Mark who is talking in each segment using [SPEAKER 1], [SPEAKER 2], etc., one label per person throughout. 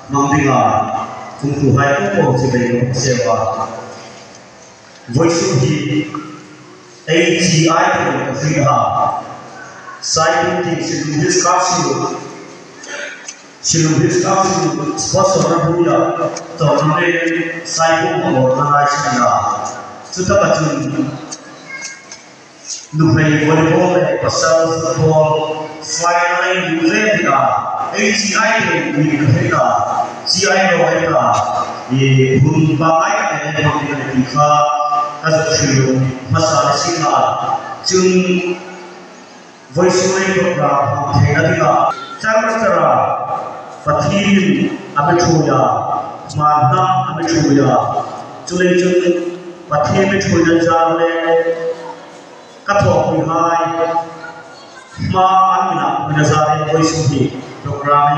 [SPEAKER 1] Mamdinga kung hai ko si Beno sewa voice hi AGI ko free ha sai ti silu discussion sponsor na buya to ne sai ko na shina chuta batun Dubai volleyball pasal football finally Uganda ACI ni kahita CI no ita ye hun ba ai ne ne ne ka azushiru masala sina chung voice program thena dina charastara pathin abechuya marna abechuya chule pathin abechuya jale kathok ni hai ma amina nazare voice program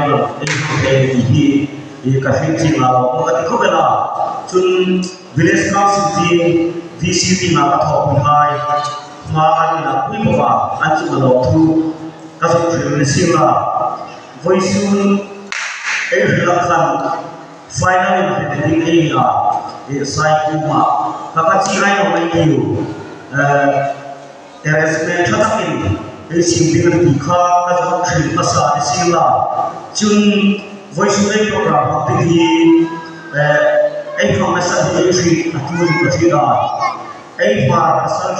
[SPEAKER 1] ini kafiti malau orang itu bela cun village council team VCT nak tahu pihai makan nak pun bawa anjing malau tu kasut Indonesia voice hilakan final meeting ini saya cuma kakak cirai orang itu RSP tetap ini simpilan bika kasut Indonesia di sini cun voice program ini information entry atau berita information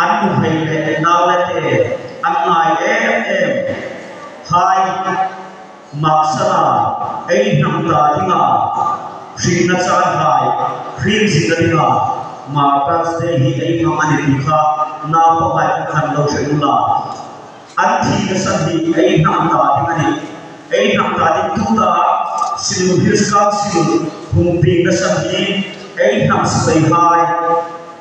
[SPEAKER 1] anu hele nawlete anai hai maksana namda dinga sina hai krim dinga markas de hi information dikha na pabai khan lo shedula anthi sabi namda dinga namda dinga silu hiska silu humping na sabi nam sabai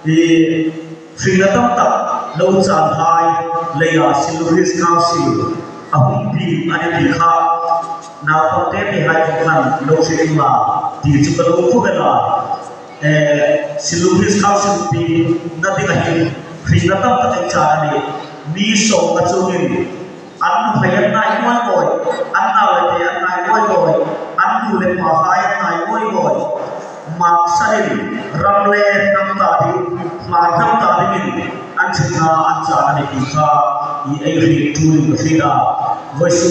[SPEAKER 1] hai Sinatam tak laut santai leya silu hiska silu humping ane dikha na pate me hai kan lo shedula di chukalo khubela silu hiska silu pi na dinga hi sinatam tak chane ni so ka chungin anu hayat nai moi anna le nai moi anu le ma hai nai moi maksain ramle namta di marham ta di anchina ancha ne dikha I ai tuli mafida voice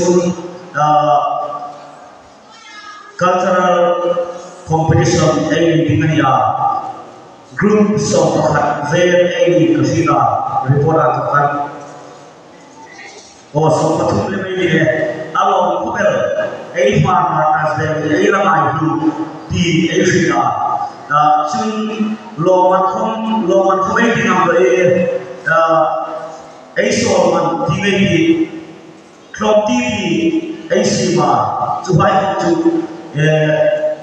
[SPEAKER 1] cultural competition ai dingania group song khat vel ai kafida report to kan o so pathum le me le along khobel ai farmer as the ai ramai du di ai fida chung loman khom ai dinam le ai so man di me di klop ti ai sima chu hai chu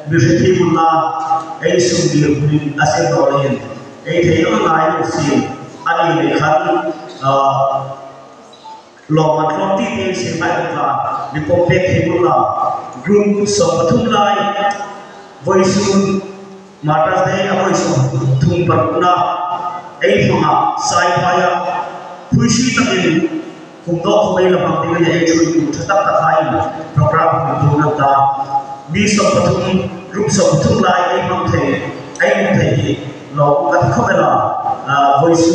[SPEAKER 1] beautiful na ai so di ase dolen ai thei lai si ani le khan loman khom ti ai sima ka ni popek himula group so pathum lai voice matters de voice thum parna ai phama sai phaya khushi takin kumdo khoi la bang de ai chui thatak takai program tu na ta ni so pathum group so pathum lai ai mam the lo ka khobela voice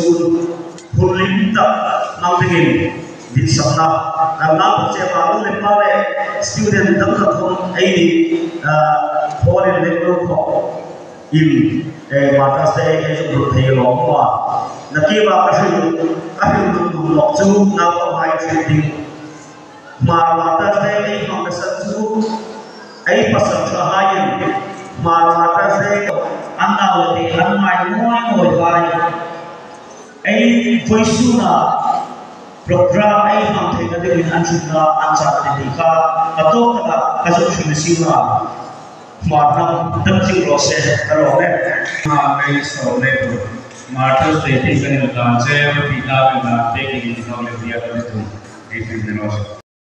[SPEAKER 1] pulling ta nam begin di sabna karena percaya le pale student dang ka thon ai foreign level ko in matas de ai so group thei lo kwa naki ba ka hin du lo chu na ko mai training matas de ai hom sa chu ai pasan cha hayin matas de anna le an mai moi vai ai voice na program ai ham thena de in anchina ancha de dikha ato kada kaso shimisiwa marna tamji rose karo ne ma ai so le matters de tin kan kan se pita be na te ki dikha le dia to e fin de no